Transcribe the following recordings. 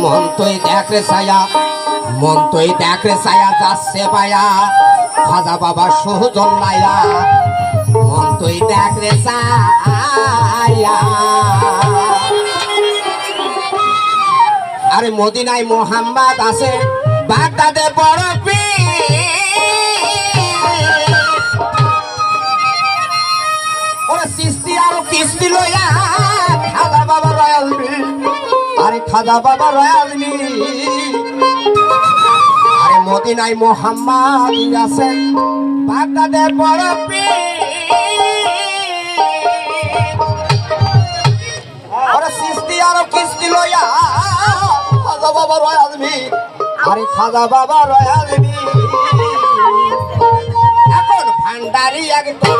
মন তুই দেখ রে ছায়া, মন তুই দেখ রে ছায়া যাচ্ছে পায়া খাজা বাবা সুজন নাইয়া। মন তুই দেখ রে ছায়া, আরে মদিনায় মোহাম্মদ আছে, বাগদাদে বড় সৃষ্টি আর কিস্তি লইয়া খাজা বাবা রয়াল মিল, আরে খাজা বাবা রয়াল মিল। আরে মদিনায় মোহাম্মদ আছে, বাগদাদে বড় সৃষ্টি আর কিস্তি লইয়া খাজা বাবা রয়াল মিল, আরে খাজা বাবা রয়াল মিল। এখন ভান্ডারি একদম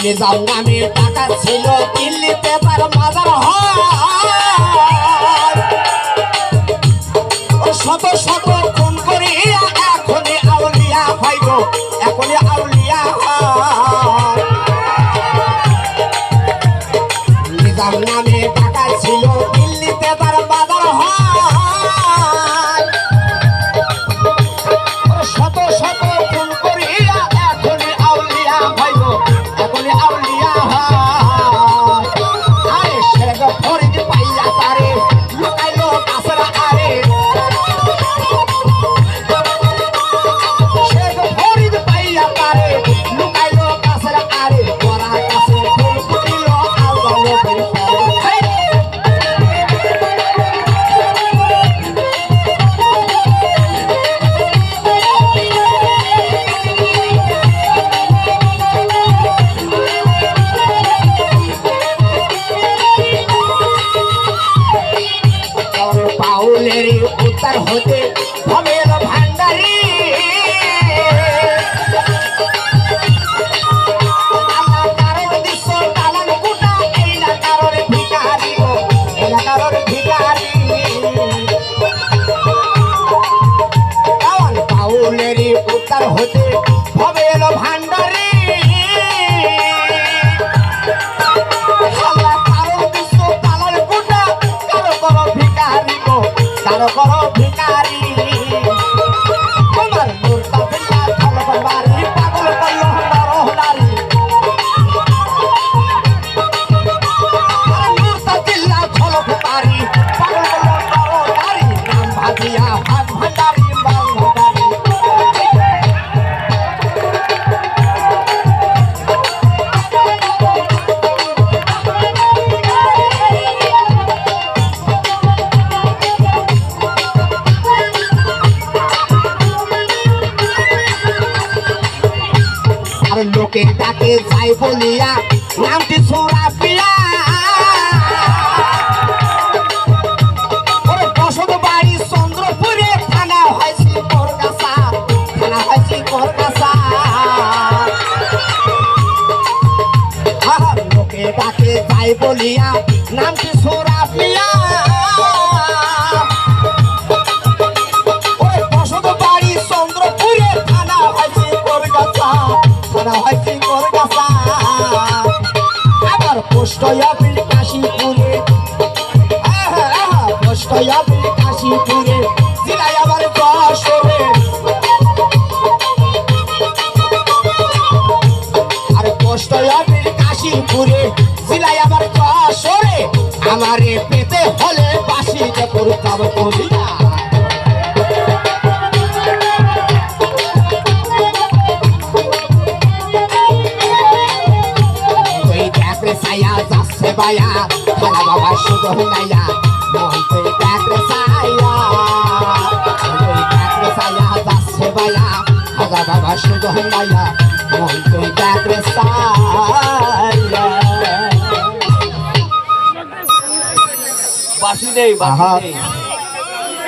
নিজাম নামে টাকা ছিল, দিল্লিতে তার মাজার হয়। শত শত খুন করি এখনই আউলিয়া ভাইব, এখনই আউলিয়া। নিজাম নামে টাকা ছিল, দিল্লিতে তার মাজার হয়। শত শত খুন করি এখনই আউলিয়া ভাইব, এখনই আউলিয়া হয়। আরে শেখ ফরিদ পাইয়া তারে লুকাইলো গাছের আরে, শেখ ফরিদ পাইয়া তারে লুকাইলো গাছের আরে। পরা গাছে ফুল ফুটিল আল্লাহ বাউলেরই উত্তর হতে ভবের ভান্ডারি। এলাকার দৃশ্য দালান কুটা, এলাকার ভিখারি, এলাকার ভিখারি। বাউলেরই উত্তর হতে ভবের ভান্ডারি। কারো করো ভিখারি, তোমার মুর্তাজিল্লাহ খলক বাড়ি পাগল করলো নরহনারি। মুর্তাজিল্লাহ খলক বাড়ি পাগল করলো নরহনারি। নাম ভাজিয়া ভাগ ভান্ডারি মাল ভান্ডারি। লোকে ডাকে যাই বলিয়া নামটি ছোড়া পিয়া ওরে বসত বাড়ি চন্দ্রপুরে থানা হয়েছে করগাছা থানা হয়েছে করগাছা লোকে ডাকে যাই বলিয়া নামটি ছোড়া পিয়া ওরে বসত বাড়ি চন্দ্রপুরে থানা হয়েছে করগাছা থানা হয়েছে করগাছা আবার পোস্ট অফিস কাশীপুরে পোস্ট অফিস কাশীপুরে জেলায় আবার যশোরে আর পোস্ট অফিস কাশীপুরে জেলায় আবার যশোরে আমারে পেতে হলে বাসিতে করতাম বলিয়া সায়া যাচ্ছে বায়া খালা বাবা শুধু নাইয়া মন তুই দেখরে সায়া যাচ্ছে বায়া খালা বাবা শুধু নাইয়া মন তুই দেখরে সায়া বাসি নেই